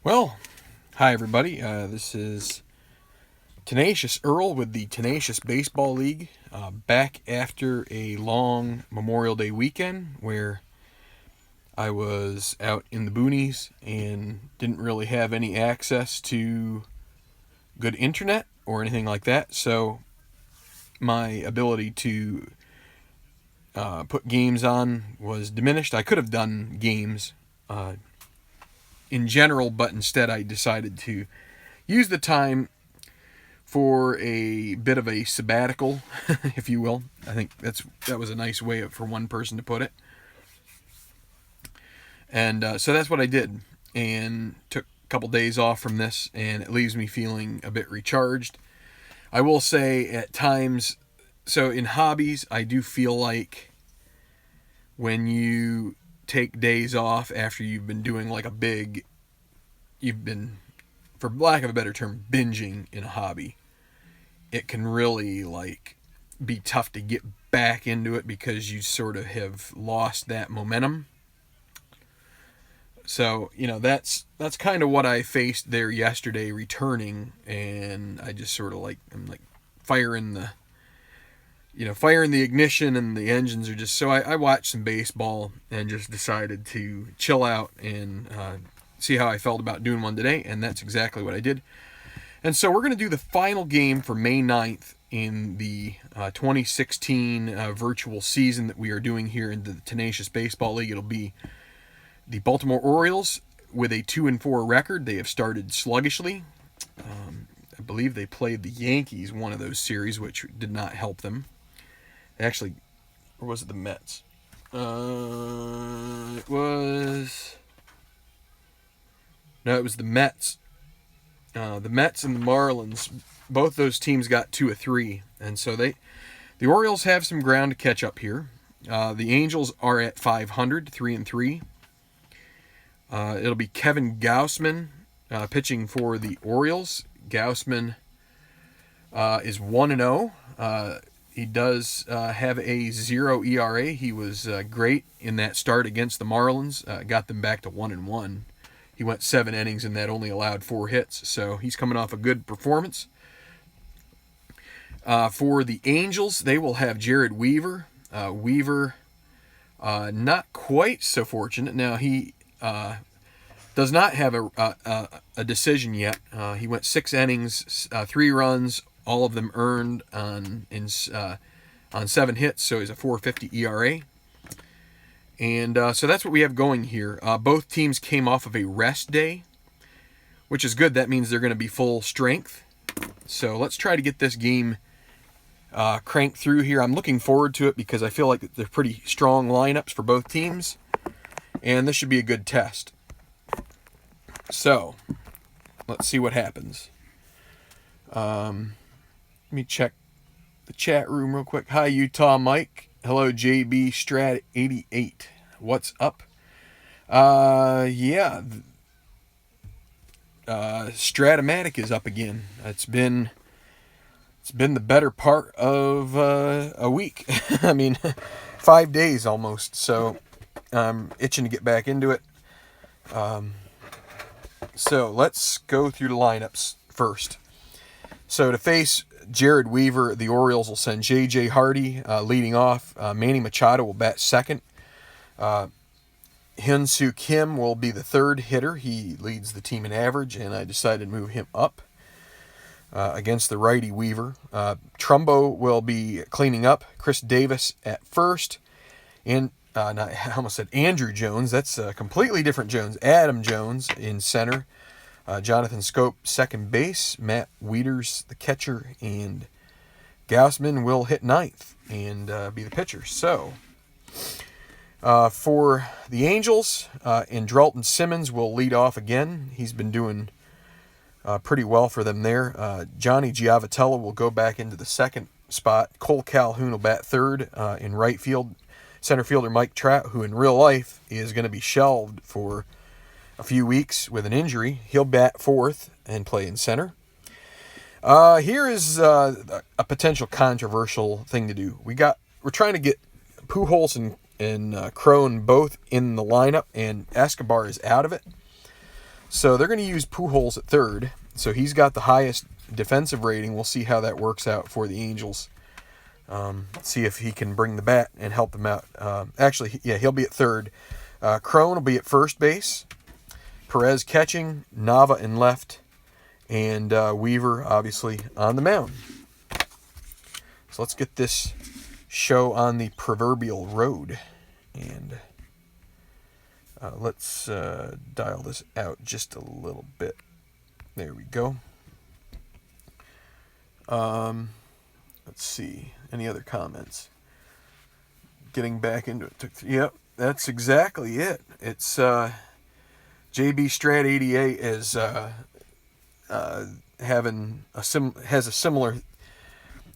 Well, hi everybody. This is Tenacious Earl with the Tenacious Baseball League, back after a long Memorial Day weekend where I was out in the boonies and didn't really have any access to good internet or anything like that. So my ability to put games on was diminished. I could have done games in general, but instead I decided to use the time for a bit of a sabbatical, if you will. I think that was a nice way for one person to put it. And so that's what I did, and took a couple days off from this, and it leaves me feeling a bit recharged. I will say at times, so in hobbies, I do feel like when you take days off after you've been doing like you've been, for lack of a better term, binging in a hobby, it can really be tough to get back into it because you sort of have lost that momentum. So, that's kind of what I faced there yesterday returning, and I just sort of I'm firing the ignition, and the engines are just, so I watched some baseball and just decided to chill out and see how I felt about doing one today, and that's exactly what I did. And so we're going to do the final game for May 9th in the 2016 virtual season that we are doing here in the Tenacious Baseball League. It'll be the Baltimore Orioles with a 2-4 record. They have started sluggishly. I believe they played the Yankees one of those series, which did not help them. Actually, or was it the Mets? It was the Mets. The Mets and the Marlins, both those teams got 2 of 3, and so the Orioles have some ground to catch up here. The Angels are at 500, 3-3. It'll be Kevin Gausman pitching for the Orioles. Gausman is 1-0. He does have a 0 ERA. He was great in that start against the Marlins. Got them back to 1-1. He went 7 innings and that only allowed 4 hits. So he's coming off a good performance. For the Angels, they will have Jared Weaver. Weaver, not quite so fortunate. Now, he does not have a decision yet. He went 6 innings, 3 runs, all of them earned on 7 hits, so he's a 4.50 ERA. And so that's what we have going here. Both teams came off of a rest day, which is good. That means they're going to be full strength. So let's try to get this game cranked through here. I'm looking forward to it because I feel like they're pretty strong lineups for both teams, and this should be a good test. So let's see what happens. Let me check the chat room real quick. Hi, Utah Mike. Hello, JB Strat 88. What's up? Stratomatic is up again. It's been the better part of a week. I mean, 5 days almost. So I'm itching to get back into it. So let's go through the lineups first. So to face Jared Weaver, the Orioles will send J.J. Hardy leading off. Manny Machado will bat second. Hyun-Soo Kim will be the third hitter. He leads the team in average, and I decided to move him up against the righty Weaver. Trumbo will be cleaning up. Chris Davis at first. And I almost said Andrew Jones. That's a completely different Jones. Adam Jones in center. Jonathan Scope, second base. Matt Wieters, the catcher. And Gausman will hit ninth and be the pitcher. So, for the Angels, Andrelton Simmons will lead off again. He's been doing pretty well for them there. Johnny Giavotella will go back into the second spot. Cole Calhoun will bat third in right field. Center fielder Mike Trout, who in real life is going to be shelved for a few weeks with an injury, he'll bat fourth and play in center. Here is a potential controversial thing to do. We're trying to get Pujols and Crone both in the lineup, and Escobar is out of it. So they're going to use Pujols at third. So he's got the highest defensive rating. We'll see how that works out for the Angels. See if he can bring the bat and help them out. Actually, yeah, he'll be at third. Crone will be at first base. Perez catching, Nava in left, and Weaver obviously on the mound. So let's get this show on the proverbial road. And let's dial this out just a little bit. There we go. Let's see. Any other comments? Getting back into it. Yep, that's exactly it. It's JB Strat 88 is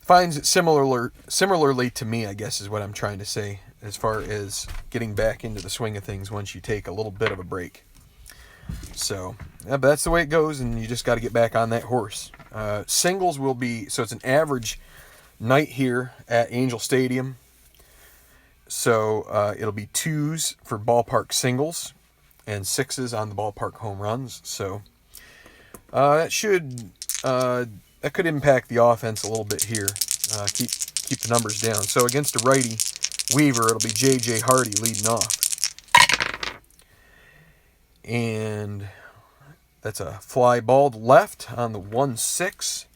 finds it similarly to me, I guess is what I'm trying to say, as far as getting back into the swing of things once you take a little bit of a break. So but that's the way it goes, and you just got to get back on that horse. Singles will be, so it's an average night here at Angel Stadium. So it'll be 2s for ballpark singles and 6s on the ballpark home runs. So that could impact the offense a little bit here. Keep the numbers down. So against a righty, Weaver, it'll be J.J. Hardy leading off. And that's a fly ball to left on the 1-6.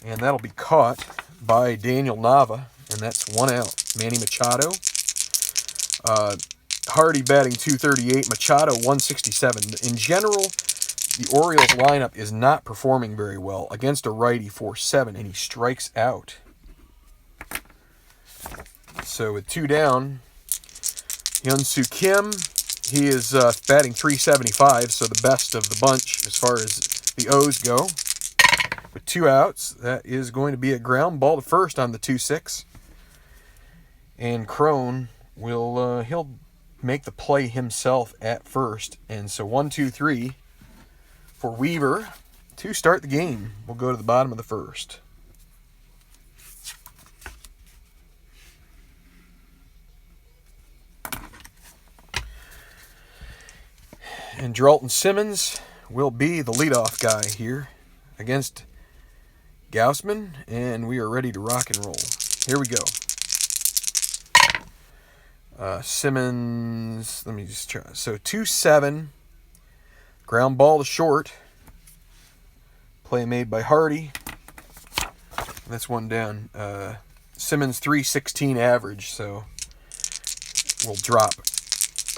And that'll be caught by Daniel Nava. And that's 1 out. Manny Machado. Hardy batting .238. Machado 167. In general, the Orioles lineup is not performing very well against a righty 4-7. And he strikes out. So with 2 down, Hyun-Soo Kim. He is batting .375, so the best of the bunch as far as the O's go. With 2 outs, that is going to be a ground ball to first on the 2-6. And Crone will he'll make the play himself at first. And so 1-2-3 for Weaver to start the game. We'll go to the bottom of the first. And Dralton Simmons will be the leadoff guy here against Gaussman, and we are ready to rock and roll. Here we go. Simmons, let me just try. So 2-7, ground ball to short. Play made by Hardy. That's 1 down. Simmons 316 average, so we'll drop a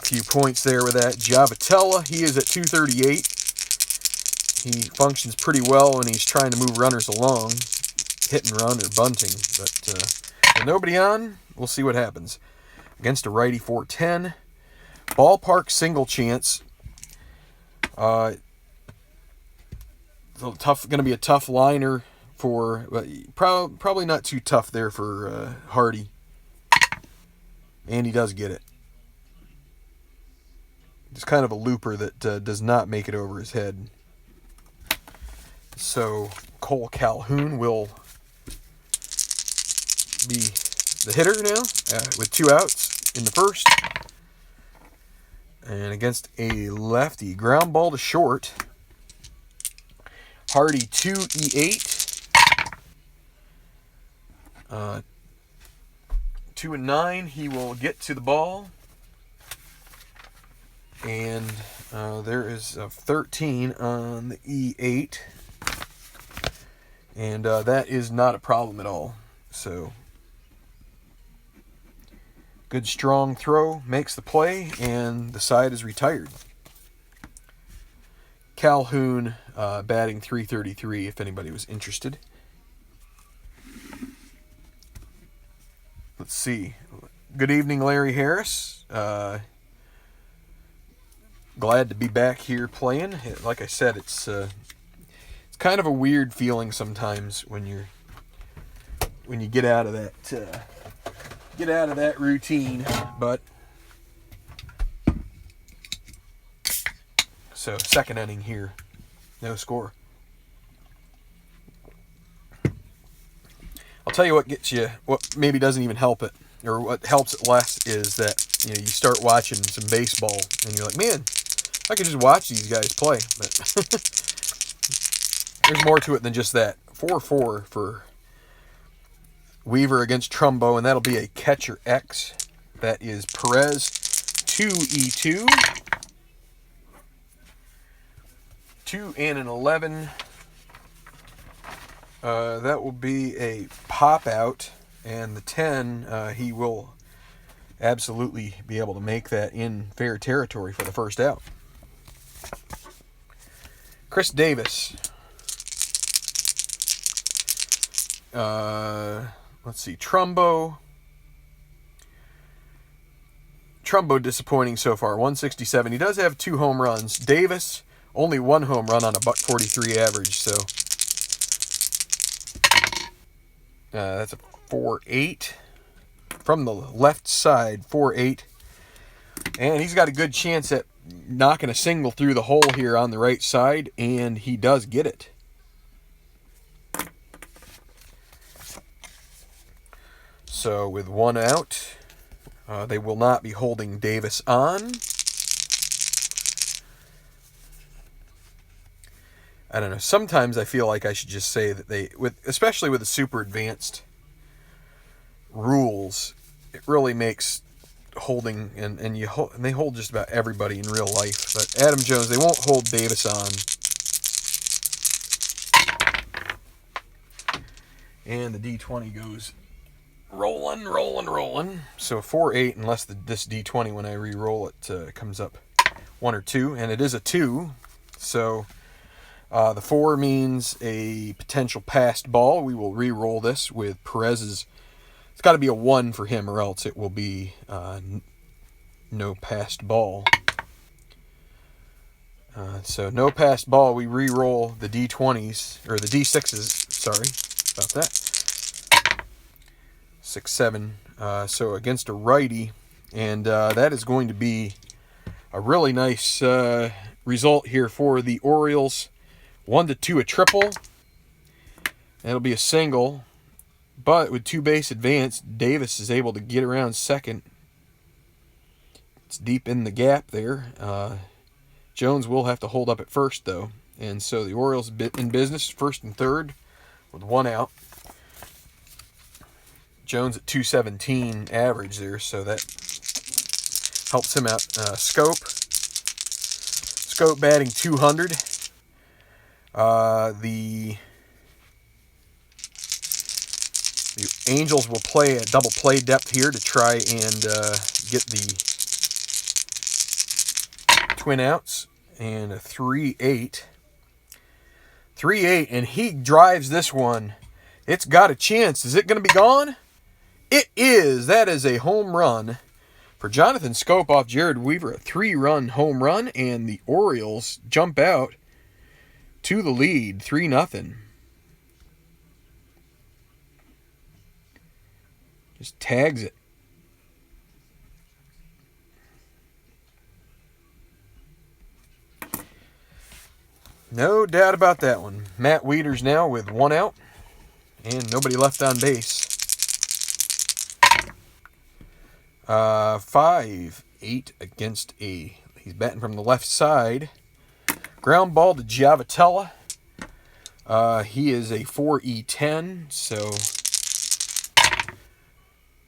few points there with that. Giavotella, he is at 238. He functions pretty well when he's trying to move runners along, hit and run or bunting. But with nobody on, we'll see what happens. Against a righty 410. Ballpark single chance. Going to be a tough liner for, probably not too tough there for Hardy. And he does get it. It's kind of a looper that does not make it over his head. So Cole Calhoun will be the hitter now with 2 outs in the first. And against a lefty, ground ball to short. Hardy 2-8. 2-9. He will get to the ball. And there is a 13 on the E8. And that is not a problem at all. So, good strong throw makes the play, and the side is retired. Calhoun batting .333, if anybody was interested. Let's see. Good evening, Larry Harris. Glad to be back here playing. Like I said, it's kind of a weird feeling sometimes when you get out of that routine. But so second inning here, no score. I'll tell you what gets you, what maybe doesn't even help it, or what helps it less, is that you start watching some baseball and you're like, man, I could just watch these guys play, but there's more to it than just that. 4-4 for Weaver against Trumbo, and that'll be a catcher X. That is Perez, 2E2. 2 and an 11. That will be a pop out, and the 10, he will absolutely be able to make that in fair territory for the first out. Chris Davis. Let's see. Trumbo disappointing so far. 167. He does have 2 home runs. Davis, only 1 home run on a .43 average. So that's a 4.8 from the left side. 4.8, and he's got a good chance at knocking a single through the hole here on the right side, and he does get it. So with 1 out, they will not be holding Davis on. I don't know. Sometimes I feel like I should just say that especially with the super advanced rules, it really makes holding, and they hold just about everybody in real life. But Adam Jones, they won't hold Davis on. And the D20 goes rolling. So 4.8, unless this D20, when I re-roll it, comes up 1 or 2, and it is a 2. So the 4 means a potential passed ball. We will re-roll this with Perez's. It's got to be a 1 for him, or else it will be no passed ball. So no passed ball. We re-roll the D20s, or the D6s. Sorry about that. 6-7. So against a righty, and that is going to be a really nice result here for the Orioles. 1-2, a triple. That'll be a single. But with 2 base advance, Davis is able to get around second. It's deep in the gap there. Jones will have to hold up at first, though. And so the Orioles in business, first and third, with 1 out. Jones at 217 average there, so that helps him out. Scope batting 200. The Angels will play a double play depth here to try and get the twin outs, and a 3-8. 3-8, and he drives this one. It's got a chance. Is it going to be gone? It is. That is a home run for Jonathan Scope off Jared Weaver, a 3-run home run, and the Orioles jump out to the lead, 3-0. Just tags it. No doubt about that one. Matt Wieters now with 1 out and nobody left on base. 5-8 against a. He's batting from the left side. Ground ball to Giavotella. He is a 4E10, so.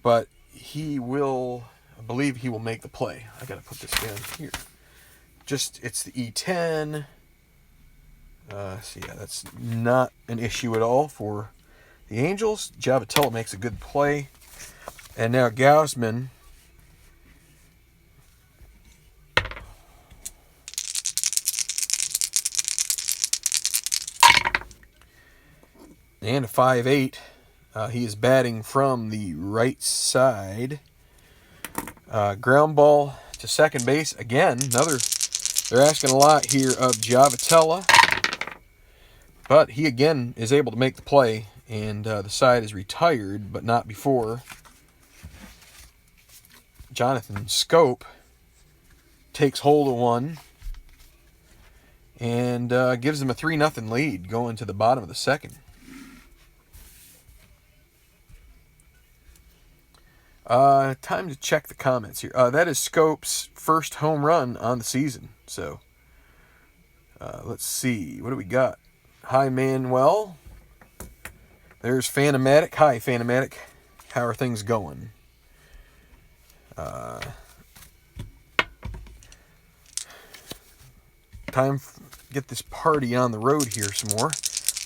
But he will. I believe he will make the play. I gotta put this down here. It's the E10. So yeah, that's not an issue at all for the Angels. Giavotella makes a good play. And now Gausman. And a 5-8. He is batting from the right side. Ground ball to second base. Again, they're asking a lot here of Giavotella. But he again is able to make the play. And the side is retired, but not before. Jonathan Scope takes hold of one. And gives them a 3-0 lead going to the bottom of the second. Time to check the comments here. That is Scope's first home run on the season. So Let's see. What do we got? Hi, Manuel. There's Phanomatic. Hi, Phanomatic. How are things going? Time to get this party on the road here some more.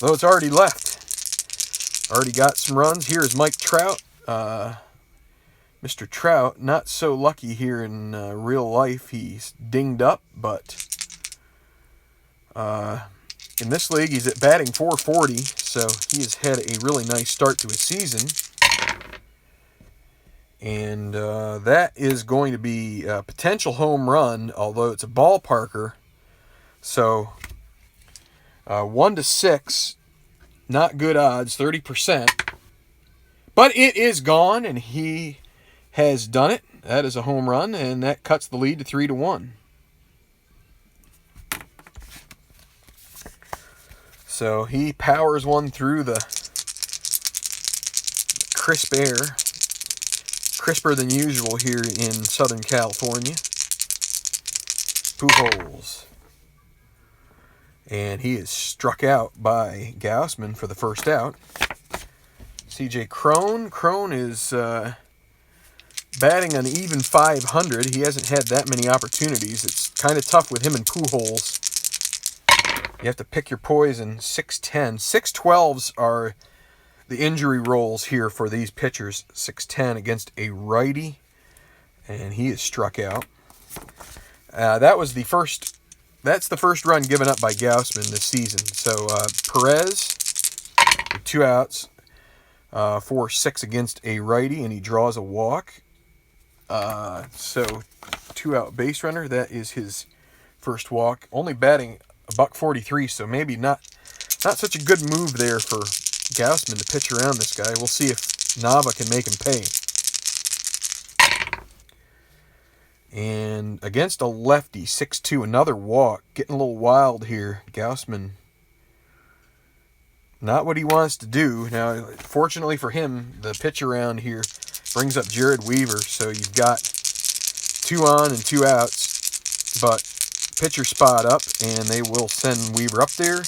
Though it's already left. Already got some runs. Here is Mike Trout. Mr. Trout, not so lucky here in real life. He's dinged up, but in this league he's at batting .440, so he has had a really nice start to his season. And that is going to be a potential home run, although it's a ballparker. So 1 to 6, not good odds, 30%. But it is gone, and he has done it. That is a home run, and that cuts the lead to 3-1. So he powers one through the crisp air. Crisper than usual here in Southern California. Pujols. And he is struck out by Gaussman for the first out. CJ Cron. Cron is batting an even .500. He hasn't had that many opportunities. It's kind of tough with him and Pujols. You have to pick your poison. 6'10". 6'12s are the injury rolls here for these pitchers. 6'10 against a righty. And he is struck out. That's the first run given up by Gaussman this season. So Perez, 2 outs, 4-6 against a righty, and he draws a walk. So 2-out base runner. That is his first walk. Only batting $143, so maybe not such a good move there for Gaussman to pitch around this guy. We'll see if Nava can make him pay. And against a lefty, 6-2, another walk. Getting a little wild here. Gaussman, not what he wants to do. Now, fortunately for him, the pitch around here brings up Jared Weaver. So you've got 2 on and 2 outs. But pitcher spot up, and they will send Weaver up there.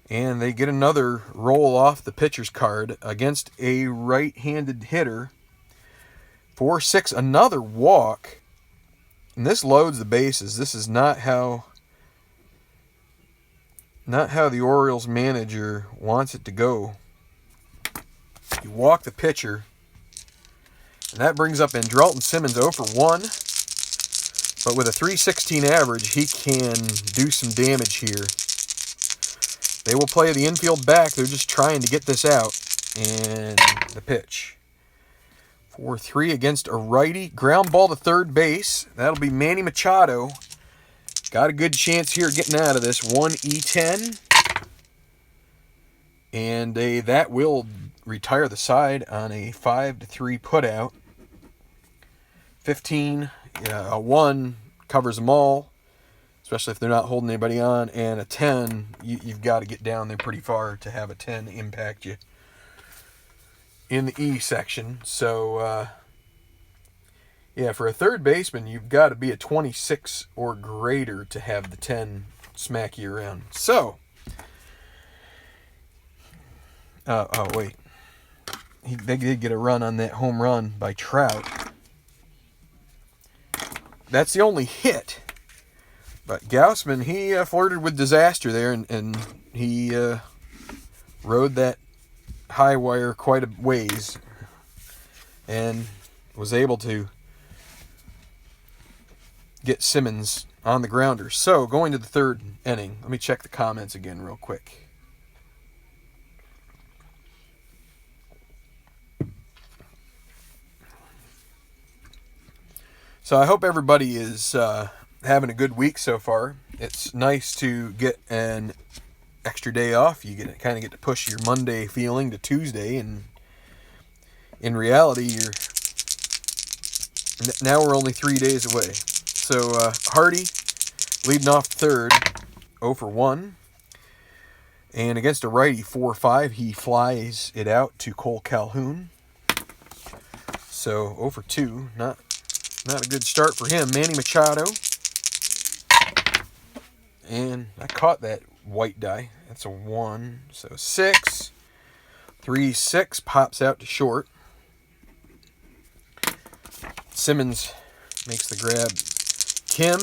And they get another roll off the pitcher's card against a right-handed hitter. 4-6, another walk. And this loads the bases. This is not how the Orioles manager wants it to go. You walk the pitcher. And that brings up Andrelton Simmons 0 for 1. But with a .316 average, he can do some damage here. They will play the infield back. They're just trying to get this out. And the pitch. 4-3 against a righty. Ground ball to third base. That'll be Manny Machado. Got a good chance here getting out of this. 1E10. And that will retire the side on a 5-3 putout. 15. A 1 covers them all, especially if they're not holding anybody on. And a 10, you've got to get down there pretty far to have a 10 impact you in the E section. So, yeah, for a third baseman, you've got to be a 26 or greater to have the 10 smack you around. So, wait. They did get a run on that home run by Trout. That's the only hit. But Gaussman, he flirted with disaster there, and he rode that high wire quite a ways and was able to get Simmons on the grounder. So, going to the third inning, let me check the comments again real quick. So I hope everybody is having a good week so far. It's nice to get an extra day off. You kind of get to push your Monday feeling to Tuesday, and in reality, now we're only 3 days away. So Hardy leading off third, 0 for 1. And against a righty, 4-5, he flies it out to Cole Calhoun. So 0 for 2, not a good start for him. Manny Machado. and I caught that white die. That's a 1, so 6. 3, 6 pops out to short. Simmons makes the grab. Kim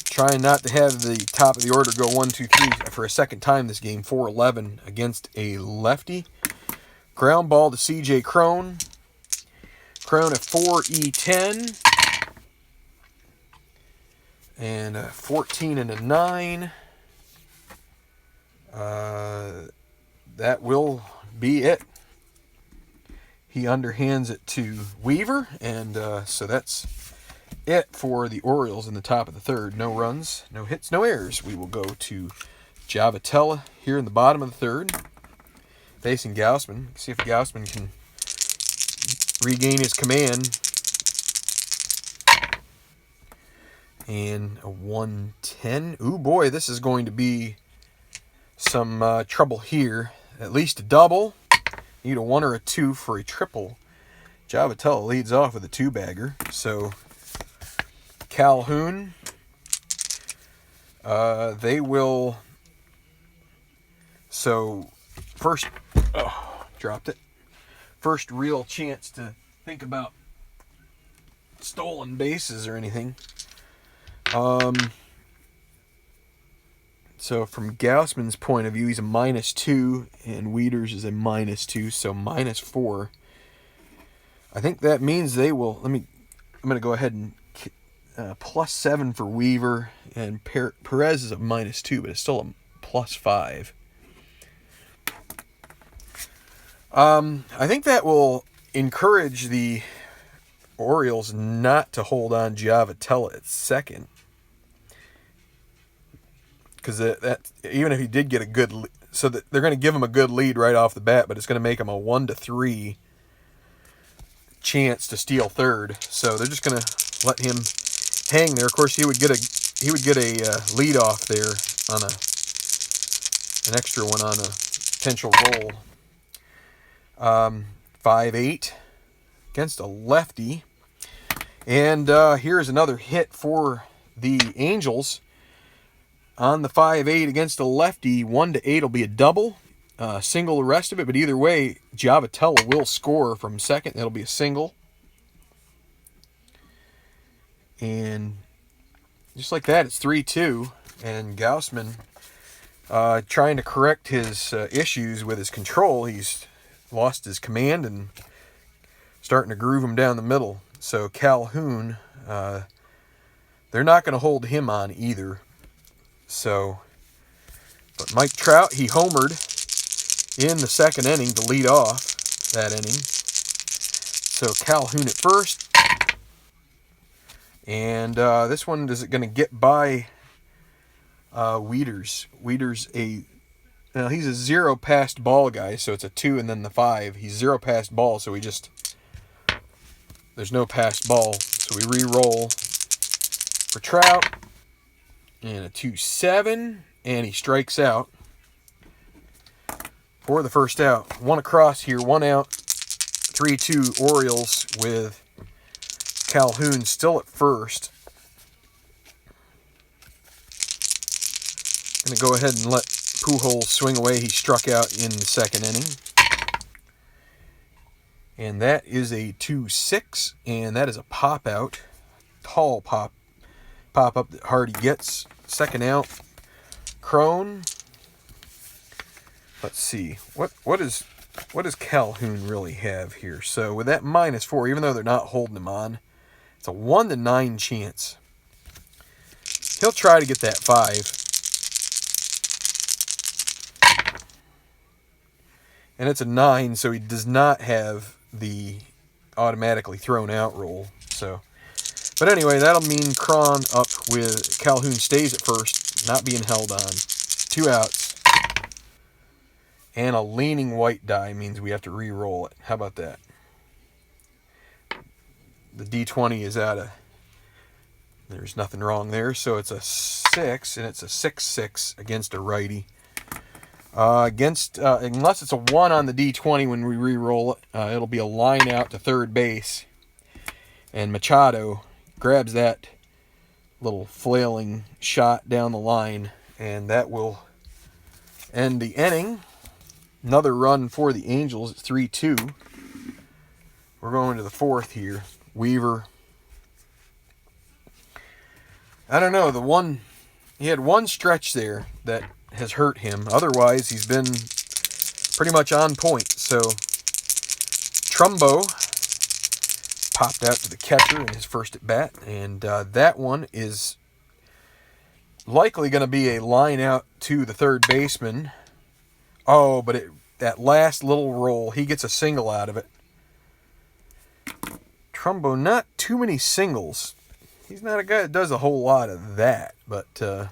trying not to have the top of the order go 1, 2, 3 for a second time this game. 4-11 against a lefty. Ground ball to C.J. Crone. Crone at 4E10. And 14 and a 9. That will be it. He underhands it to Weaver, and so that's it for the Orioles in the top of the third. No runs, no hits, no errors. We will go to Javitella here in the bottom of the third, facing Gausman. See if Gausman can regain his command. And a 1-10. Ooh, boy, this is going to be some trouble here. At least a double. Need a 1 or a 2 for a triple. Javitella leads off with a 2-bagger. So, Calhoun, they will... So, first... Oh, dropped it. First real chance to think about stolen bases or anything. So from Gausman's point of view, he's a -2, and Wieters is a -2, so -4. I think that means they will. I'm going to go ahead and +7 for Weaver, and Perez is a -2, but it's still a +5. I think that will encourage the Orioles not to hold on Javitella at second. Because that even if he did get a good lead, so that they're going to give him a good lead right off the bat, but it's going to make him a 1-3 chance to steal third. So they're just going to let him hang there. Of course, he would get a lead off there on an extra one on a potential roll. 5-8 against a lefty, and here's another hit for the Angels. On the 5-8 against a lefty, 1-8 will be a double. Single the rest of it, but either way, Javitella will score from second. That'll be a single. And just like that, it's 3-2. And Gausman, trying to correct his issues with his control, he's lost his command and starting to groove him down the middle. So Calhoun, they're not going to hold him on either. So, but Mike Trout, he homered in the second inning to lead off that inning. So Calhoun at first. And this one, is it going to get by Wieters? Wieters, he's a 0 passed ball guy, so it's a 2 and then the 5. He's 0 passed ball, so there's no passed ball. So we re-roll for Trout. And a 2-7, and he strikes out for the first out. One across here, 1 out. 3-2 Orioles with Calhoun still at first. Going to go ahead and let Pujols swing away. He struck out in the second inning. And that is a 2-6, and that is a pop out. Tall pop up that Hardy gets. Second out, Crone. Let's see. What does Calhoun really have here? So with that -4, even though they're not holding him on, it's a 1-9 chance. He'll try to get that 5. And it's a 9, so he does not have the automatically thrown out roll. So, but anyway, that'll mean Cron up with Calhoun stays at first, not being held on. 2 outs. And a leaning white die means we have to re-roll it. How about that? The D20 is out of... There's nothing wrong there. So it's a 6, and it's a 6-6 against a righty. Unless it's a 1 on the D20 when we re-roll it, it'll be a line out to third base. And Machado grabs that little flailing shot down the line, and that will end the inning. Another run for the Angels at 3-2. We're going to the fourth here. Weaver. I don't know. He had one stretch there that has hurt him. Otherwise, he's been pretty much on point. So, Trumbo popped out to the catcher in his first at bat, and that one is likely going to be a line out to the third baseman. Oh, but that last little roll, he gets a single out of it. Trumbo, not too many singles. He's not a guy that does a whole lot of that, but a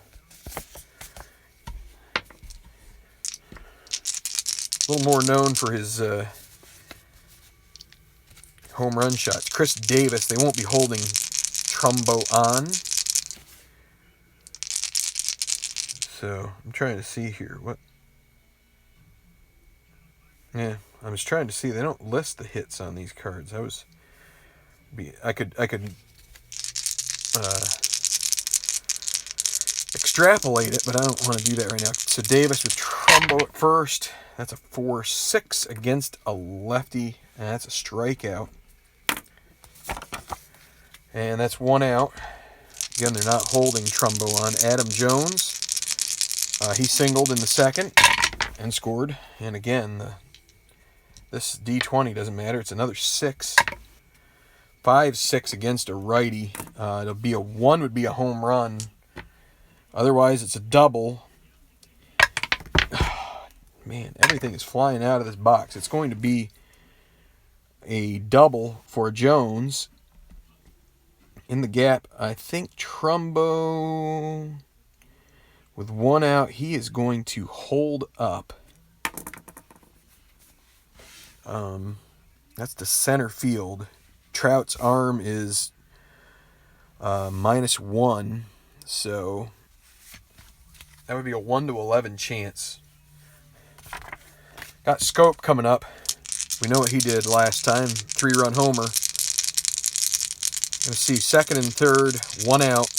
little more known for his home run shots. Chris Davis, they won't be holding Trumbo on. So, I'm trying to see here. Yeah, I was trying to see. They don't list the hits on these cards. I could extrapolate it, but I don't want to do that right now. So Davis with Trumbo at first. That's a 4-6 against a lefty, and that's a strikeout. And that's one out. Again, they're not holding Trumbo on. Adam Jones, he singled in the second and scored. And again, this D20 doesn't matter. It's another 6. 5-6 against a righty. It'll be a 1 would be a home run. Otherwise, it's a double. Man, everything is flying out of this box. It's going to be a double for Jones. In the gap, I think Trumbo, with one out, he is going to hold up. That's the center field. Trout's arm is -1, so that would be a 1-11 chance. Got Scope coming up. We know what he did last time. 3-run homer. Going to see second and third, 1 out.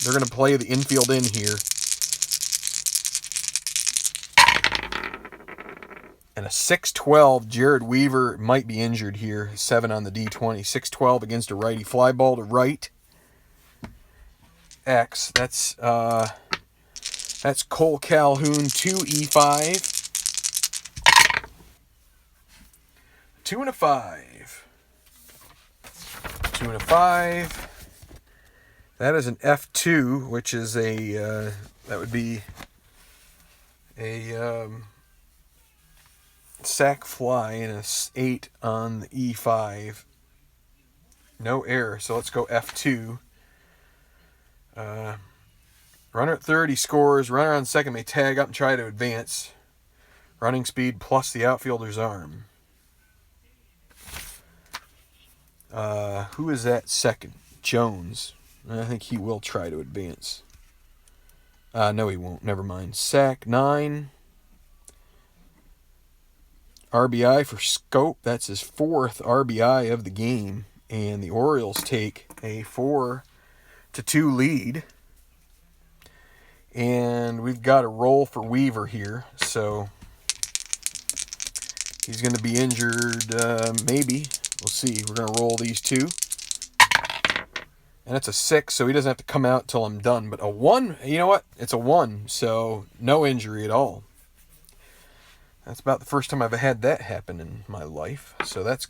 They're going to play the infield in here. And a 6-12. Jared Weaver might be injured here. 7 on the D20. 6-12 against a righty. Fly ball to right. X. That's Cole Calhoun, 2E5. 2 and a 5. 2 and a 5. That is an F2, which is that would be a sac fly, and a 8 on the E5. No error, so let's go F2. Runner at third, he scores. Runner on second may tag up and try to advance. Running speed plus the outfielder's arm. Who is that second? Jones. I think he will try to advance. No, he won't. Never mind. Sac 9. RBI for Scope. That's his 4th RBI of the game. And the Orioles take a 4-2 lead. And we've got a roll for Weaver here. So he's going to be injured, maybe. We'll see. We're going to roll these two. And it's a 6, so he doesn't have to come out till I'm done. But a 1, you know what? It's a 1, so no injury at all. That's about the first time I've had that happen in my life. So that's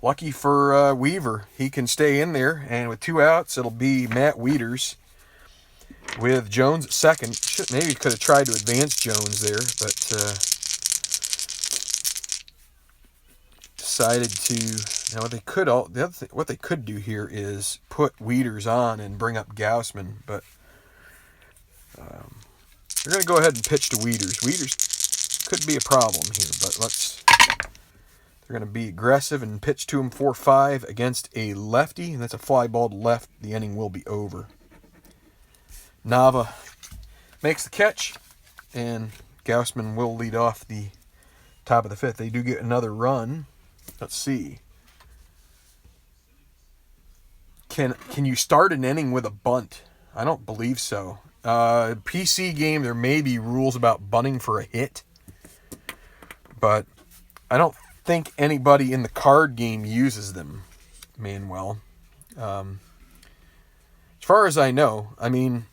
lucky for Weaver. He can stay in there, and with 2 outs, it'll be Matt Wieters with Jones at second. Maybe could have tried to advance Jones there, but decided to. Now what they could do here is put Wieters on and bring up Gaussman, but they're going to go ahead and pitch to Wieters. Wieters could be a problem here, but they're going to be aggressive and pitch to him 4-5 against a lefty, and that's a fly ball to left. The inning will be over. Nava makes the catch, and Gaussman will lead off the top of the 5th. They do get another run. Let's see. Can you start an inning with a bunt? I don't believe so. PC game, there may be rules about bunting for a hit, but I don't think anybody in the card game uses them, Manuel. As far as I know, I mean,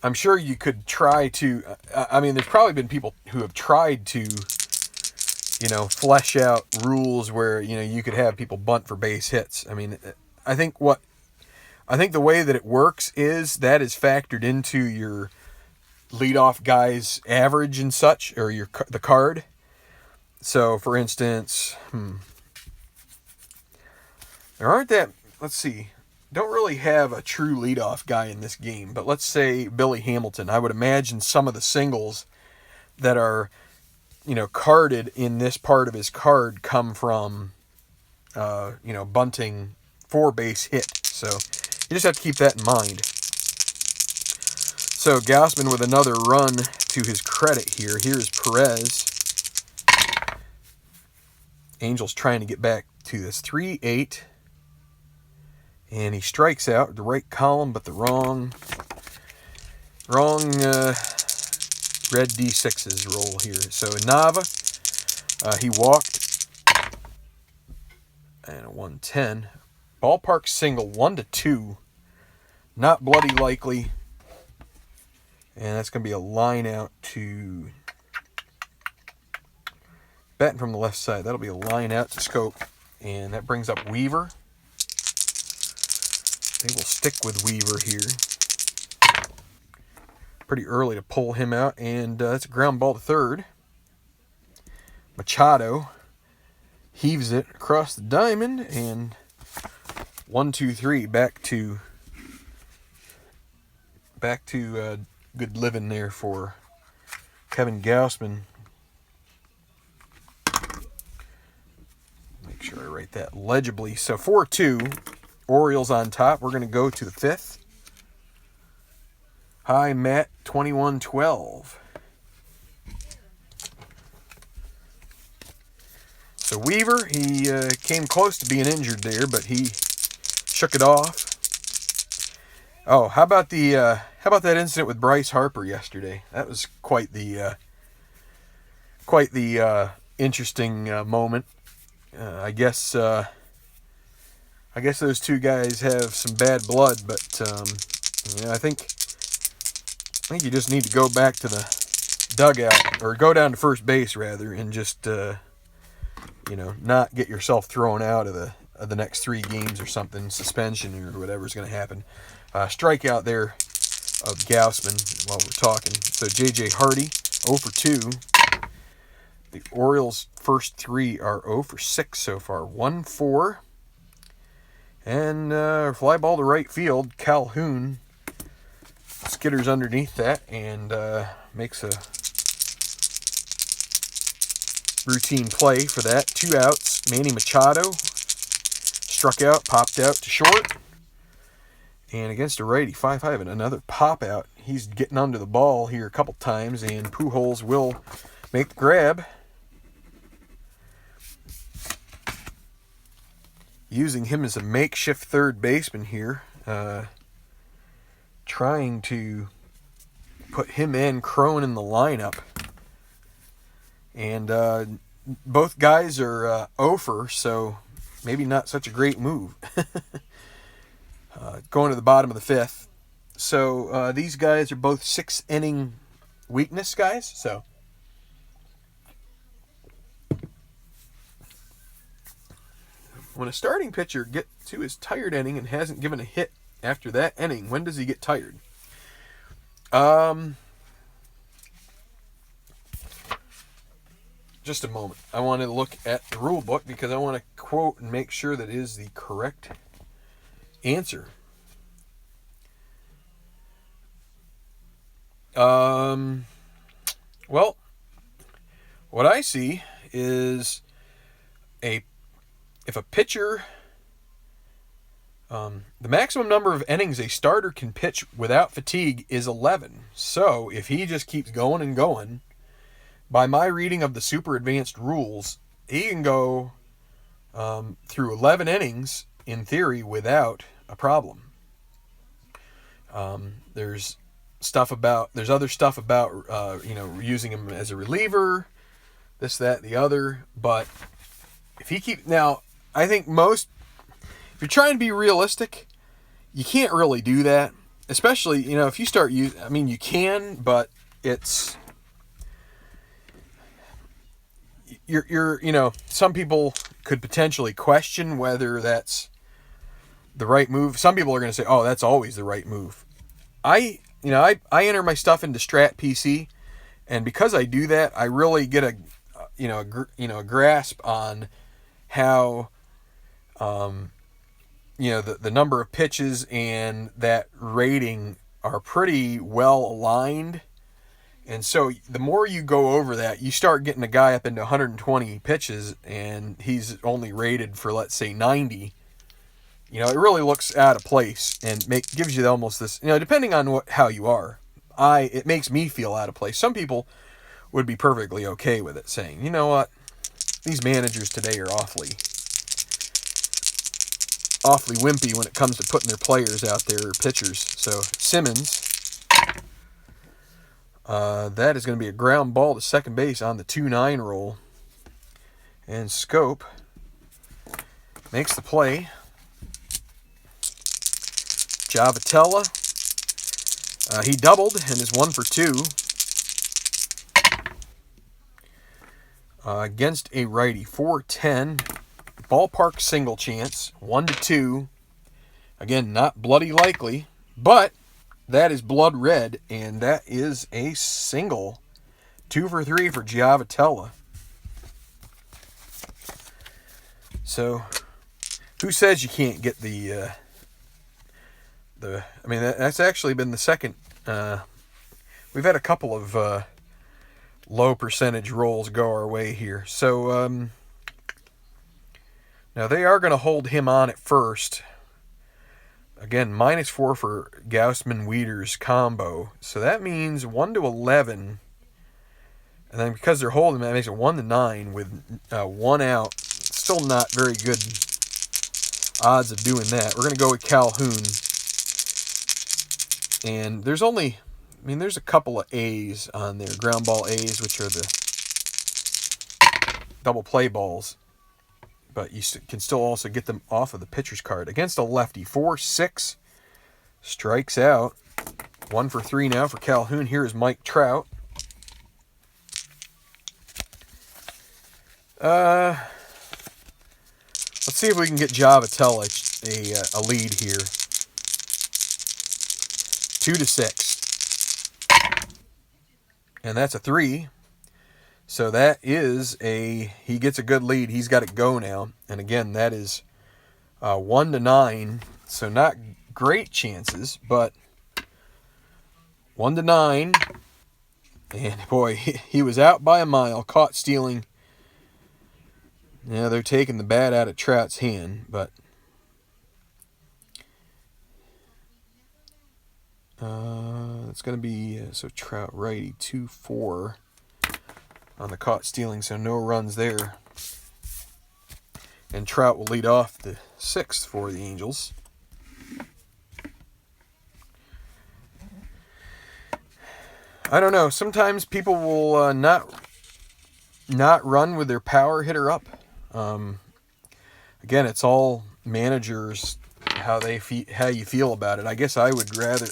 I'm sure you could try to, I mean, there's probably been people who have tried to, flesh out rules where, you could have people bunt for base hits. I mean, I think the way that it works is that is factored into your leadoff guy's average and such, or the card. So, for instance, there aren't that, let's see, don't really have a true leadoff guy in this game, but let's say Billy Hamilton. I would imagine some of the singles that are, carded in this part of his card come from, bunting for base hit. So you just have to keep that in mind. So Gausman with another run to his credit here. Here's Perez. Angels trying to get back to this 3-8. And he strikes out the right column, but the wrong red D6s roll here. So Nava, he walked, and a 110. Ballpark single, 1-2. Not bloody likely. And that's going to be a line out to batting from the left side. That'll be a line out to Scope. And that brings up Weaver. They will stick with Weaver here. Pretty early to pull him out. And that's a ground ball to third. Machado heaves it across the diamond. And 1-2-3 back to good living there for Kevin Gausman. Make sure I write that legibly. So 4-2, Orioles on top. We're going to go to the fifth. Hi, Matt, 21-12. So Weaver, he came close to being injured there, but he shook it off. Oh, how about that incident with Bryce Harper yesterday? That was quite the interesting moment. I guess those two guys have some bad blood, but I think you just need to go back to the dugout, or go down to first base rather, and just not get yourself thrown out of the next 3 games or something, suspension or whatever's going to happen. Strikeout there of Gausman while we're talking. So J.J. Hardy, 0 for 2. The Orioles' first 3 are 0 for 6 so far. 1-4. And fly ball to right field. Calhoun skitters underneath that and makes a routine play for that. 2 outs. Manny Machado struck out, popped out to short. And against a righty, 5-5, and another pop out. He's getting under the ball here a couple times, and Pujols will make the grab. Using him as a makeshift third baseman here. Trying to put him and Crone in the lineup. And both guys are over, so maybe not such a great move. Going to the bottom of the fifth. So these guys are both 6-inning weakness guys. So when a starting pitcher gets to his tired inning and hasn't given a hit after that inning, when does he get tired? Just a moment. I want to look at the rule book because I want to quote and make sure that it is the correct answer. Well, what I see is if a pitcher, the maximum number of innings a starter can pitch without fatigue is 11. So if he just keeps going and going, by my reading of the super advanced rules, he can go through 11 innings in theory without a problem. There's other stuff about using him as a reliever, this, that, the other. But if I think if you're trying to be realistic, you can't really do that. Especially, if you start you can, but it's some people could potentially question whether that's the right move. Some people are going to say, "Oh, that's always the right move." I enter my stuff into Strat PC, and because I do that, I really get a grasp on how the number of pitches and that rating are pretty well aligned. And so the more you go over that, you start getting a guy up into 120 pitches and he's only rated for, let's say, 90. It really looks out of place and gives you almost this, depending on how you are, it makes me feel out of place. Some people would be perfectly okay with it, saying, you know what, these managers today are awfully wimpy when it comes to putting their players out there, or pitchers. So Simmons, that is going to be a ground ball to second base on the 2-9 roll. And Scope makes the play. Javitella, he doubled and is 1 for 2 against a righty. 4-10. Ballpark single chance, 1-2. Again, not bloody likely, but that is blood red, and that is a single. 2 for 3 for Javitella. So, who says you can't get that's actually been the second. We've had a couple of low percentage rolls go our way here. So, now they are going to hold him on at first. Again, -4 for Gaussman-Wieters combo. So that means 1-11. And then because they're holding him, that makes it 1-9 with 1 out. Still not very good odds of doing that. We're going to go with Calhoun. And there's a couple of A's on there. Ground ball A's, which are the double play balls. But you can still also get them off of the pitcher's card. Against a lefty, 4-6. Strikes out. 1 for 3 now for Calhoun. Here is Mike Trout. Let's see if we can get Javitella a lead here. 2-6. And that's a 3. So that is he gets a good lead. He's got to go now. And again, that is 1-9. So not great chances, but 1-9. And boy, he was out by a mile, caught stealing. Yeah, they're taking the bat out of Trout's hand, but it's going to be, so Trout righty, 2-4 on the caught stealing, so no runs there. And Trout will lead off the 6th for the Angels. I don't know. Sometimes people will not run with their power hitter up. Again, it's all managers how you feel about it. I guess I would rather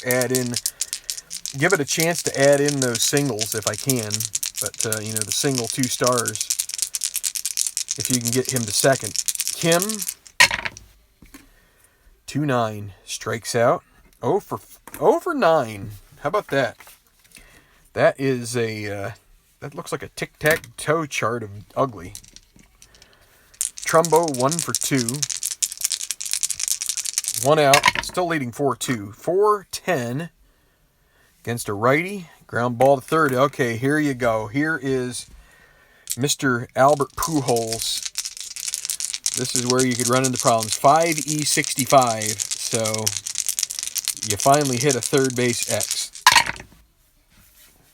give it a chance to add in those singles if I can. But the single 2 stars, if you can get him to second. Kim, 2-9, strikes out. 0 for 9. How about that? That is that looks like a tic-tac-toe chart of ugly. Trumbo, 1 for 2. 1 out, still leading 4-2. 4-10 against a righty. Ground ball to third. Okay, here you go. Here is Mr. Albert Pujols. This is where you could run into problems. 5E65. So you finally hit a third base X.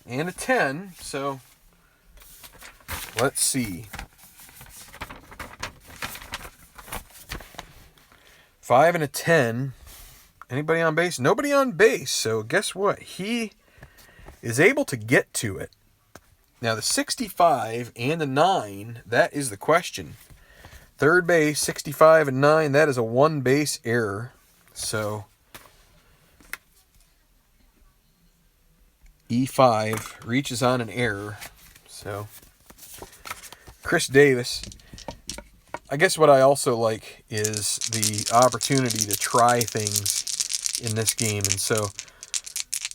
And a 10. So let's see. 5 and a 10. Anybody on base? Nobody on base. So guess what? He is able to get to it. Now the 65 and the 9, that is the question. Third base, 65 and 9, that is a one base error. So E5 reaches on an error. So Chris Davis. I guess what I also like is the opportunity to try things in this game. And so,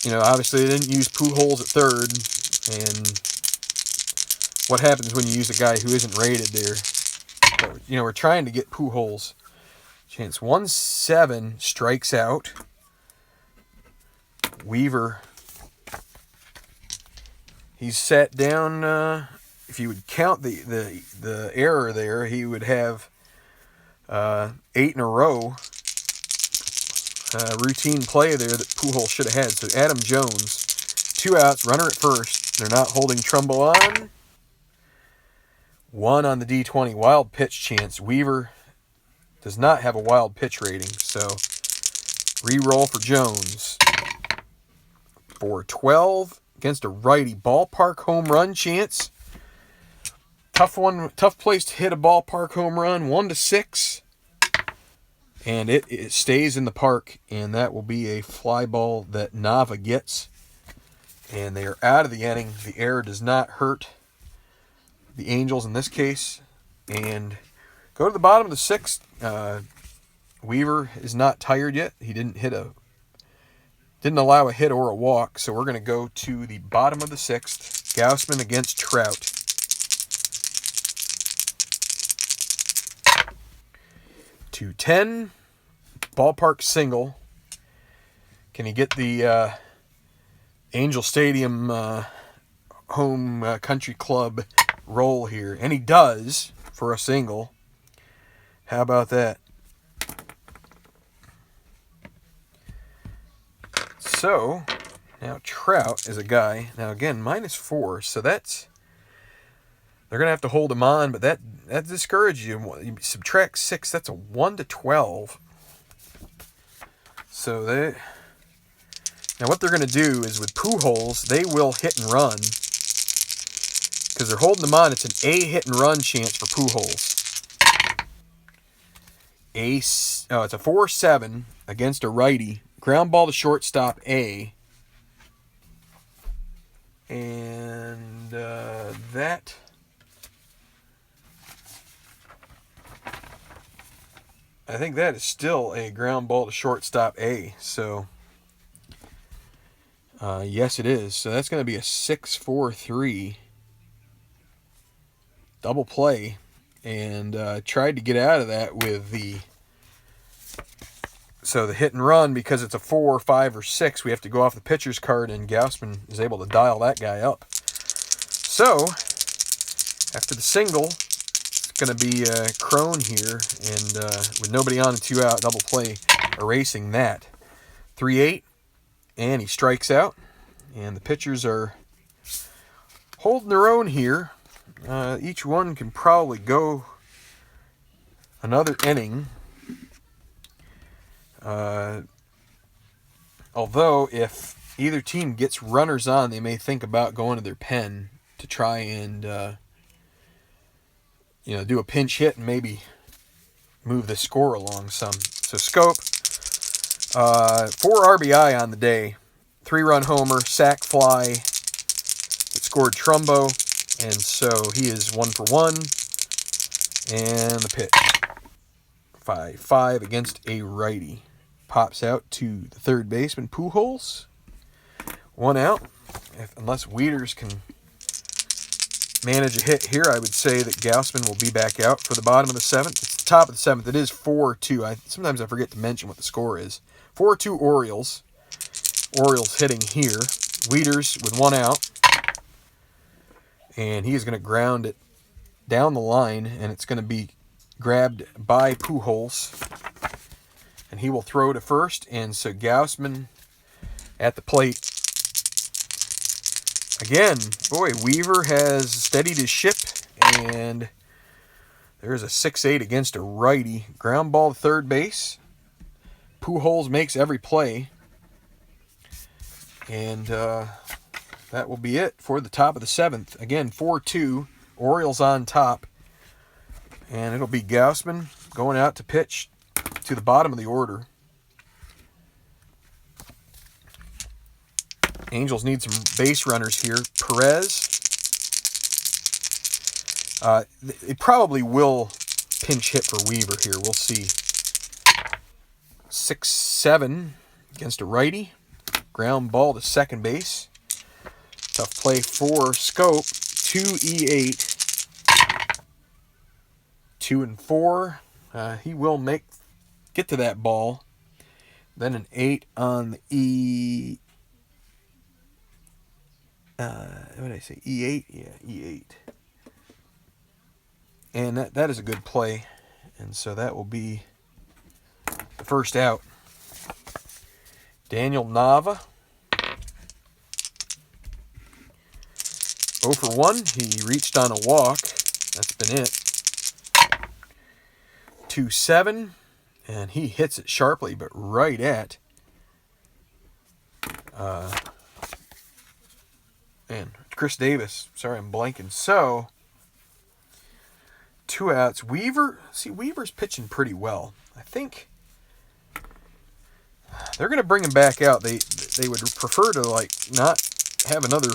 obviously they didn't use Pujols at third. And what happens when you use a guy who isn't rated there? But, we're trying to get Pujols. Chance 1-7 strikes out. Weaver. He's sat down. If you would count the error there, he would have 8 in a row. Routine play there that Pujols should have had. So Adam Jones, 2 outs, runner at first. They're not holding Trumbo on. 1 on the D20, wild pitch chance. Weaver does not have a wild pitch rating, so re-roll for Jones. For 12 against a righty, ballpark home run chance. Tough place to hit a ballpark home run. 1-6. And it stays in the park, and that will be a fly ball that Nava gets. And they are out of the inning. The error does not hurt the Angels in this case. And go to the bottom of the 6th. Weaver is not tired yet. He didn't allow a hit or a walk. So we're going to go to the bottom of the 6th. Gausman against Trout. 2-10. Ballpark single. Can he get the Angel Stadium home country club roll here? And he does for a single. How about that? So now Trout is a guy. Now again, -4. So that's, they're going to have to hold him on, but that discourages you. You subtract 6, that's a 1-12. So now what they're going to do is with Pujols, they will hit and run. Because they're holding them on, it's an A hit and run chance for Pujols. It's a 4-7 against a righty. Ground ball to shortstop, A. And that... I think that is still a ground ball to shortstop, A. So, yes, it is. So that's going to be a 6-4-3 double play. And tried to get out of that with the hit and run. Because it's a 4, 5, or 6, we have to go off the pitcher's card, and Gausman is able to dial that guy up. So, after the single, it's going to be Crone here, and with nobody on and 2 out, double play, erasing that. 3-8, and he strikes out, and the pitchers are holding their own here. Each one can probably go another inning. Although, if either team gets runners on, they may think about going to their pen to try and, do a pinch hit and maybe move the score along some. So, Scope, 4 RBI on the day. 3-run homer, sac fly. It scored Trumbo, and so he is 1 for 1. And the pitch. 5-5 against a righty. Pops out to the third baseman, Pujols. 1 out. Unless Wieters can manage a hit here, I would say that Gausman will be back out for the bottom of the 7th. It's the top of the 7th. It is 4-2. Sometimes I forget to mention what the score is. 4-2 Orioles. Orioles hitting here. Wieters with 1 out. And he is going to ground it down the line, and it's going to be grabbed by Pujols. And he will throw to first, and so Gausman at the plate. Again, boy, Weaver has steadied his ship, and there's a 6-8 against a righty. Ground ball to third base. Pujols makes every play. And that will be it for the top of the 7th. Again, 4-2. Orioles on top. And it'll be Gausman going out to pitch to the bottom of the order. Angels need some base runners here. Perez. It probably will pinch hit for Weaver here. We'll see. 6-7 against a righty. Ground ball to second base. Tough play for Scope. 2-E-8. 2-4. He will get to that ball. Then an 8 on the E. What did I say? E8? Yeah, E8. And that is a good play. And so that will be the first out. Daniel Nava. 0 for 1. He reached on a walk. That's been it. 2-7. And he hits it sharply, but right at. And Chris Davis. Sorry, I'm blanking. So, 2 outs. Weaver. See, Weaver's pitching pretty well. I think they're going to bring him back out. They would prefer to not have another,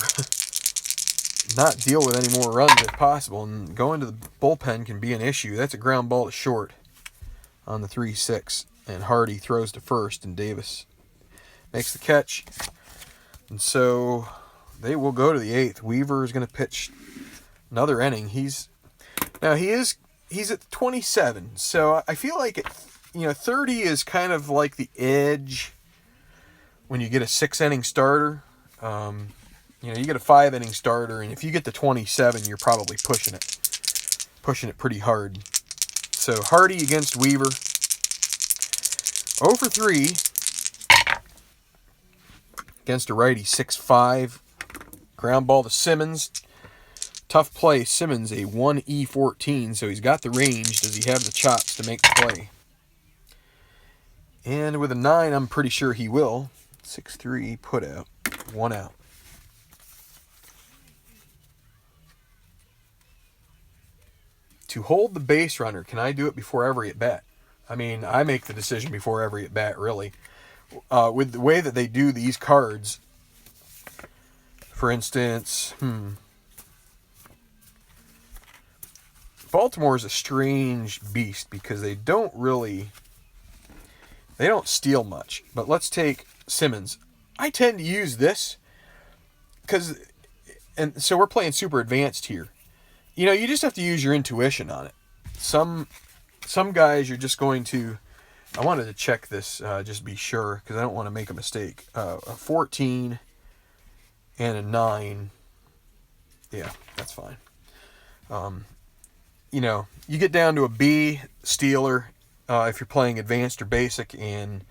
not deal with any more runs if possible. And going to the bullpen can be an issue. That's a ground ball to short on the 3-6. And Hardy throws to first, and Davis makes the catch. And so they will go to the 8th. Weaver is going to pitch another inning. He's at 27. So I feel like 30 is kind of like the edge when you get a 6-inning starter. You get a 5-inning starter, and if you get to 27, you're probably pushing it pretty hard. So Hardy against Weaver. 0 for 3 against a righty. 6-5. Ground ball to Simmons. Tough play. Simmons, a 1E14, so he's got the range. Does he have the chops to make the play? And with a 9, I'm pretty sure he will. 6-3, put out. 1 out. To hold the base runner, can I do it before every at-bat? I mean, I make the decision before every at-bat, really. With the way that they do these cards, for instance, Baltimore is a strange beast because they don't steal much. But let's take Simmons. I tend to use this and so we're playing super advanced here. You just have to use your intuition on it. Some guys you're just going to, I wanted to check this just to be sure because I don't want to make a mistake. A 14 and a 9. Yeah, that's fine. You get down to a B stealer if you're playing advanced or basic, and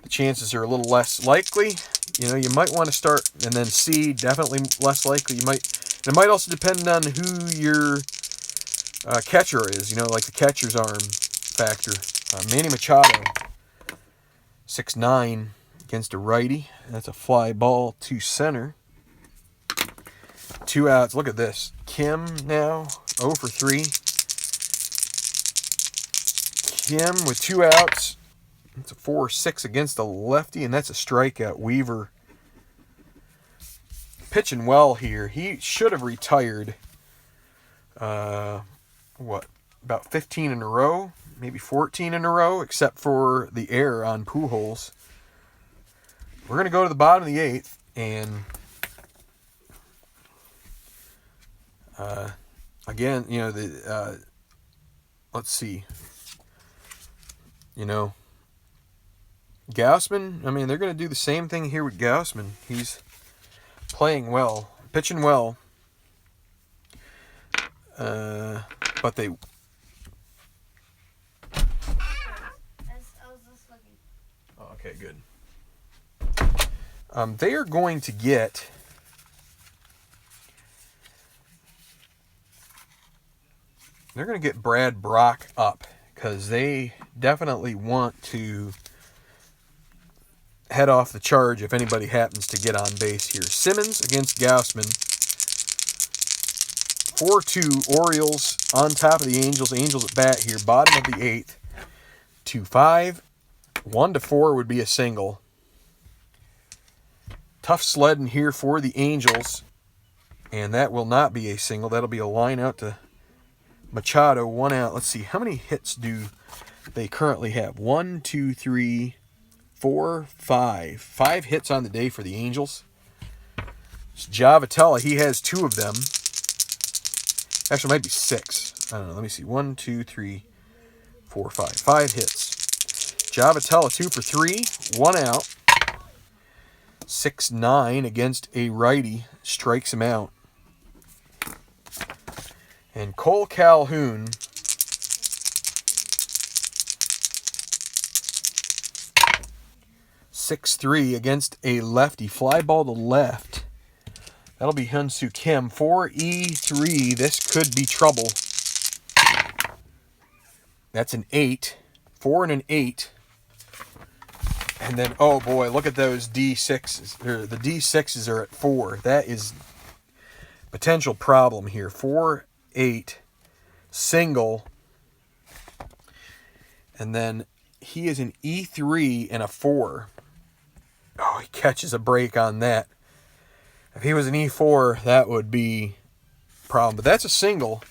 the chances are a little less likely. You might want to start, and then C, definitely less likely. It might also depend on who your catcher is, like the catcher's arm factor. Manny Machado, 6'9", against a righty. That's a fly ball to center. 2 outs. Look at this. Kim now, 0 for 3. Kim with 2 outs. It's a 4-6 against a lefty, and that's a strikeout. Weaver pitching well here. He should have retired, about 15 in a row, maybe 14 in a row, except for the error on Pujols. We're going to go to the bottom of the 8th, and again, let's see. Gausman, they're going to do the same thing here with Gausman. He's playing well, pitching well. But they... I was just looking. Oh, okay, good. They are going to get... They're going to get Brad Brock up because they definitely want to head off the charge if anybody happens to get on base here. Simmons against Gaussman. 4-2 Orioles on top of the Angels. Angels at bat here, bottom of the 8th. 2-5. 1-4 would be a single. Tough sledding here for the Angels. And that will not be a single. That'll be a line out to Machado. 1 out. Let's see. How many hits do they currently have? 1, 2, 3, 4, 5. 5 hits on the day for the Angels. It's Javatella. He has 2 of them. Actually, it might be 6. I don't know. Let me see. 1, 2, 3, 4, 5. 5 hits. Javatella 2 for 3. 1 out. 6-9 against a righty. Strikes him out. And Cole Calhoun 6-3 against a lefty. Fly ball to left. That'll be Hyun-Soo Kim. 4-3. This could be trouble. That's an 8. 4 and an 8. And then, oh boy, look at those D6s. The D6s are at 4. That is potential problem here. 4-8 single. And then he is an E3 and a 4. Oh, he catches a break on that. If he was an E4, that would be a problem. But that's a single.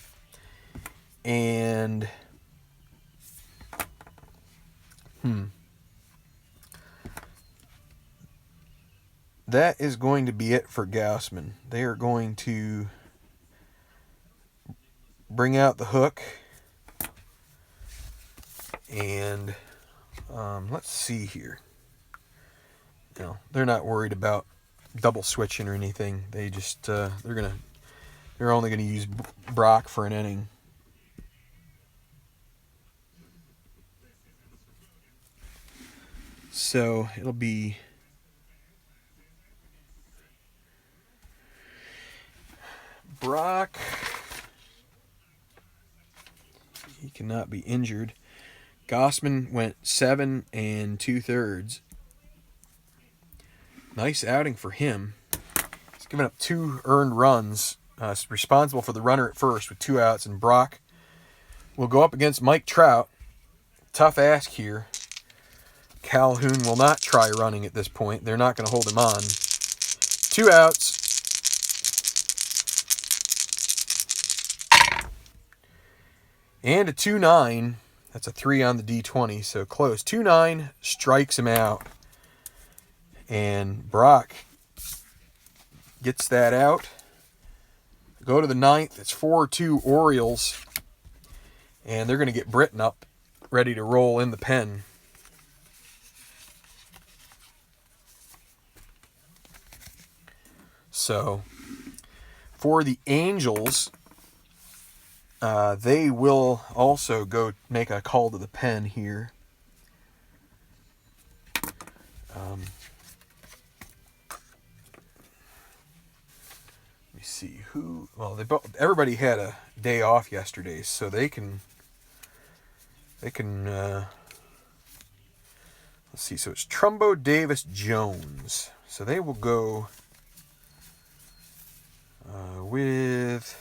And that is going to be it for Gaussman. They are going to bring out the hook. And let's see here. No, they're not worried about double switching or anything. They just they're only gonna use Brock for an inning. So it'll be Brock. He cannot be injured. Gaussman went 7 2/3. Nice outing for him. He's given up 2 earned runs. Responsible for the runner at first with 2 outs. And Brock will go up against Mike Trout. Tough ask here. Calhoun will not try running at this point. They're not going to hold him on. 2 outs. And a 2-9. That's a 3 on the D20, so close. 2-9 strikes him out. And Brock gets that out. Go to the 9th. It's 4-2 Orioles. And they're going to get Britton up, ready to roll in the pen. So, for the Angels, they will also go make a call to the pen here. Let me see who. Well, everybody had a day off yesterday, so they can. Let's see. So it's Trumbo, Davis, Jones. So they will go with.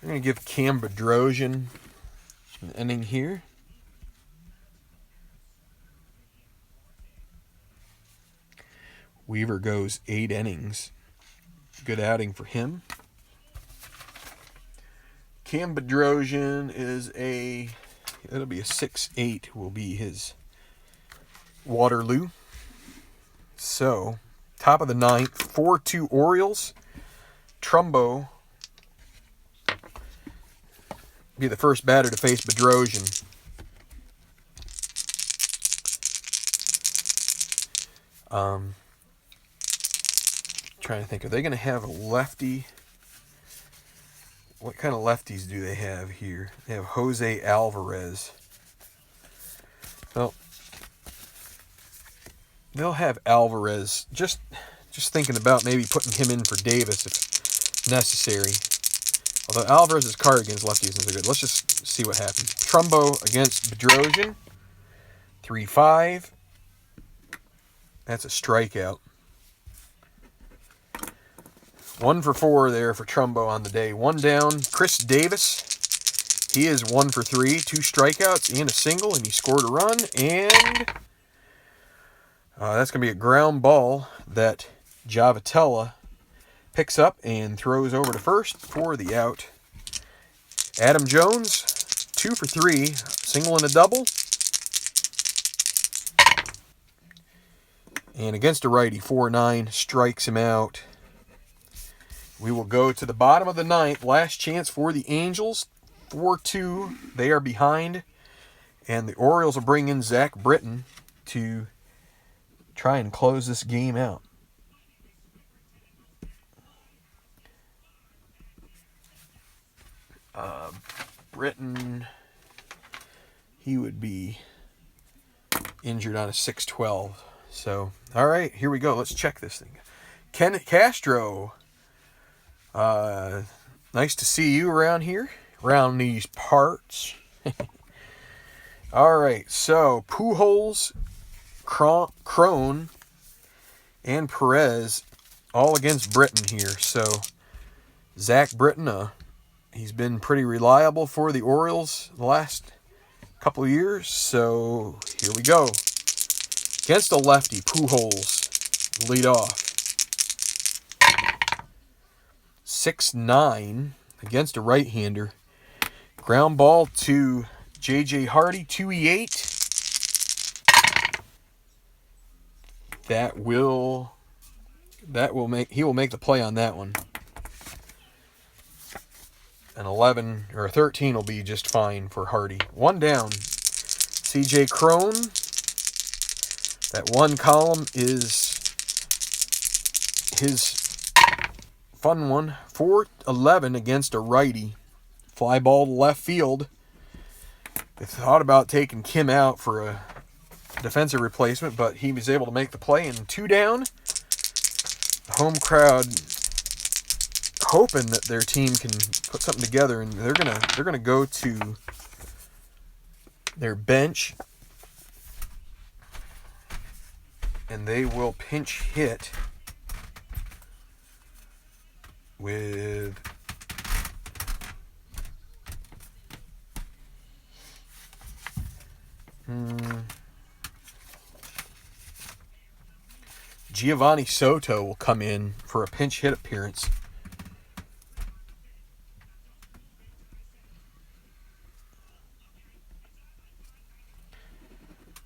They're going to give Cam Bedrosian an inning here. Weaver goes 8 innings. Good outing for him. Cam Bedrosian is it'll be a 6-8 will be his Waterloo. So, top of the 9th, 4-2 Orioles. Trumbo be the first batter to face Bedrosian. Trying to think, are they going to have a lefty? What kind of lefties do they have here? They have Jose Alvarez. Well, they'll have Alvarez. Just thinking about maybe putting him in for Davis if necessary. Although Alvarez's card against lefties isn't so good. Let's just see what happens. Trumbo against Bedrosian. 3-5. That's a strikeout. 1 for 4 there for Trumbo on the day. 1 down. Chris Davis. He is 1 for 3. 2 strikeouts and a single, and he scored a run. And that's going to be a ground ball that Javitella picks up and throws over to first for the out. Adam Jones, 2 for 3. Single and a double. And against a righty, 4-9, strikes him out. We will go to the bottom of the ninth. Last chance for the Angels. 4-2. They are behind. And the Orioles will bring in Zach Britton to try and close this game out. Britton, he would be injured on a 6-12. So, all right, here we go. Let's check this thing. Ken Castro. Nice to see you around here, around these parts. All right, so Pujols, Crone, and Perez all against Britton here. So Zach Britton, he's been pretty reliable for the Orioles the last couple of years. So here we go. Against a lefty, Pujols lead off. 6-9 against a right-hander. Ground ball to J.J. Hardy, 2-8. He will make the play on that one. An 11 or a 13 will be just fine for Hardy. 1 down. C.J. Crone. That one column is his fun one. 4-11 against a righty. Fly ball to left field. They thought about taking Kim out for a defensive replacement, but he was able to make the play. And 2 down. The home crowd hoping that their team can put something together, and they're gonna go to their bench, and they will pinch hit with Giovanni Soto will come in for a pinch hit appearance.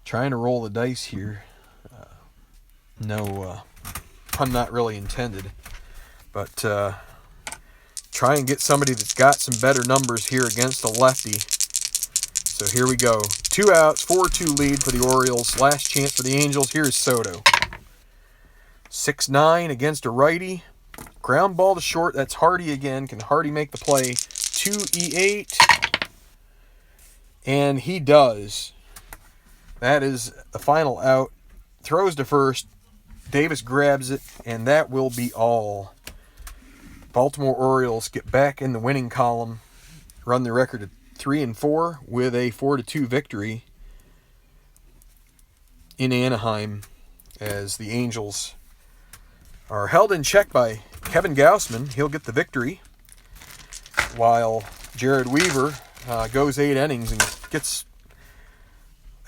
Trying to roll the dice here. No pun not really intended. But try and get somebody that's got some better numbers here against a lefty. So here we go. 2 outs, 4-2 lead for the Orioles. Last chance for the Angels. Here's Soto. 6-9 against a righty. Ground ball to short. That's Hardy again. Can Hardy make the play? 2-8. And he does. That is the final out. Throws to first. Davis grabs it, and that will be all. Baltimore Orioles get back in the winning column, run the record at 3-4 with a 4-2 victory in Anaheim, as the Angels are held in check by Kevin Gausman. He'll get the victory, while Jared Weaver goes 8 innings and gets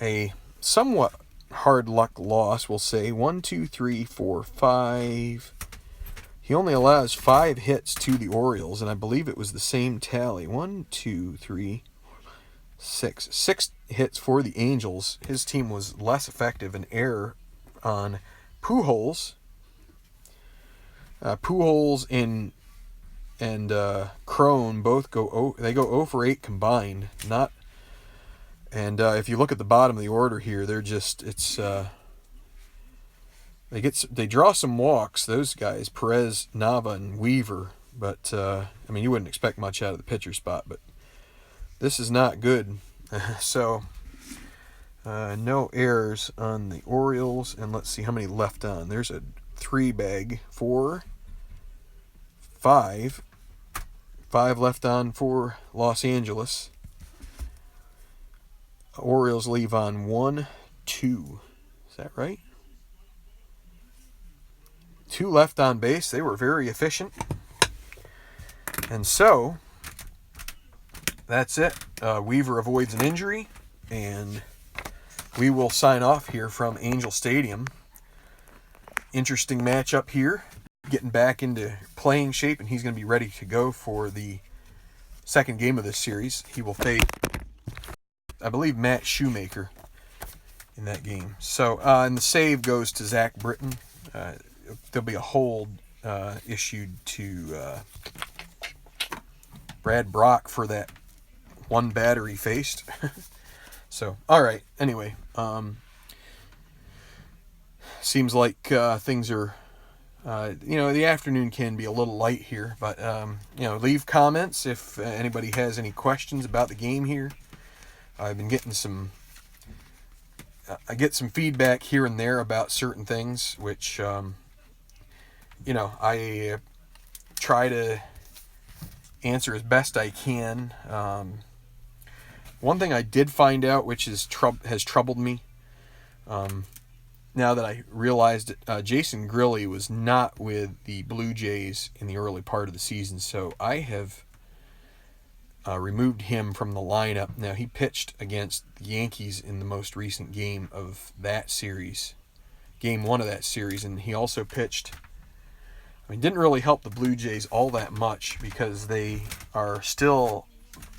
a somewhat hard luck loss, we'll say. 1, 2, 3, 4, 5. He only allows 5 hits to the Orioles, and I believe it was the same tally. 1, 2, 3, 6. 6 hits for the Angels. His team was less effective. An error on Pujols. Pujols and Crone both go 0 for 8 combined. And if you look at the bottom of the order here, they're just they draw some walks, those guys, Perez, Nava, and Weaver. But you wouldn't expect much out of the pitcher spot. But this is not good. So no errors on the Orioles, and let's see how many left on. There's a 3-bag. 4, 5 left on for Los Angeles. Orioles leave on 1, 2. Is that right? 2 left on base. They were very efficient. And so, that's it. Weaver avoids an injury, and we will sign off here from Angel Stadium. Interesting matchup here. Getting back into playing shape, and he's going to be ready to go for the second game of this series. He will face, I believe, Matt Shoemaker in that game. So, and the save goes to Zach Britton. There'll be a hold issued to Brad Brock for that one batter he faced. So, all right. Anyway, seems like things are, the afternoon can be a little light here, but, leave comments if anybody has any questions about the game here. I've been getting I get some feedback here and there about certain things, which, I try to answer as best I can. One thing I did find out, which has troubled me, now that I realized it, Jason Grilli was not with the Blue Jays in the early part of the season, so I have removed him from the lineup. Now, he pitched against the Yankees in the most recent game of that series, game 1 of that series, and he also pitched. Didn't really help the Blue Jays all that much because they are still,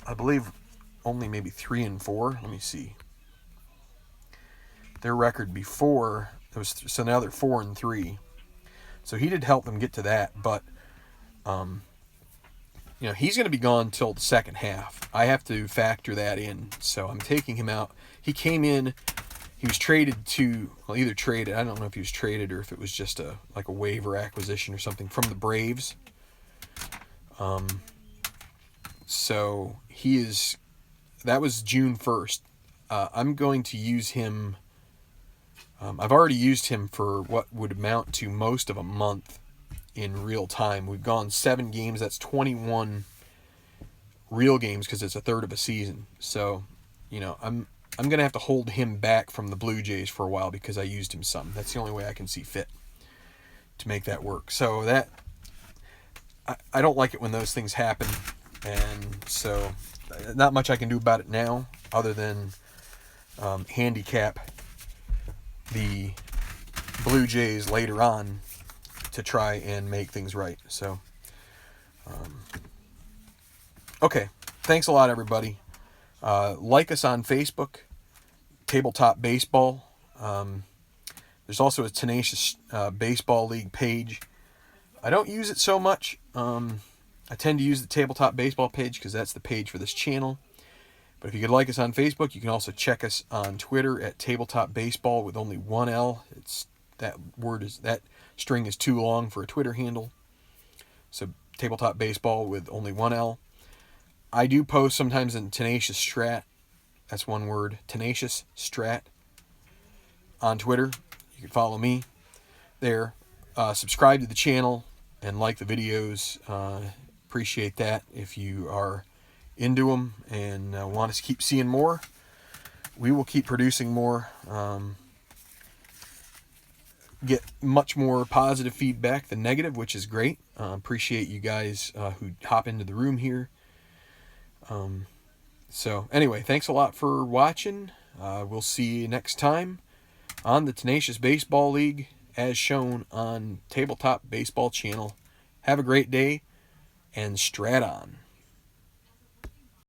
I believe, only maybe 3-4. Let me see. Their record before so now they're 4-3. So he did help them get to that, but he's going to be gone till the second half. I have to factor that in, so I'm taking him out. He came in. He was traded to, either traded, I don't know if he was traded or if it was just a waiver acquisition or something from the Braves. So that was June 1st. I'm going to use him. I've already used him for what would amount to most of a month in real time. We've gone 7 games. That's 21 real games because it's a third of a season. So, I'm going to have to hold him back from the Blue Jays for a while because I used him some. That's the only way I can see fit to make that work. So I don't like it when those things happen, and so not much I can do about it now other than handicap the Blue Jays later on to try and make things right. So, okay. Thanks a lot, everybody. Like us on Facebook, Tabletop Baseball. There's also a Tenacious Baseball League page. I don't use it so much. I tend to use the Tabletop Baseball page because that's the page for this channel. But if you could like us on Facebook, you can also check us on Twitter at Tabletop Baseball with only one L. That string is too long for a Twitter handle. So Tabletop Baseball with only one L. I do post sometimes in Tenacious Strat. That's one word, Tenacious Strat, on Twitter. You can follow me there. Subscribe to the channel and like the videos. Appreciate that. If you are into them and want us to keep seeing more, we will keep producing more. Get much more positive feedback than negative, which is great. Appreciate you guys who hop into the room here. So anyway, thanks a lot for watching. We'll see you next time on the Tenacious Baseball League as shown on Tabletop Baseball channel. Have a great day and strat on.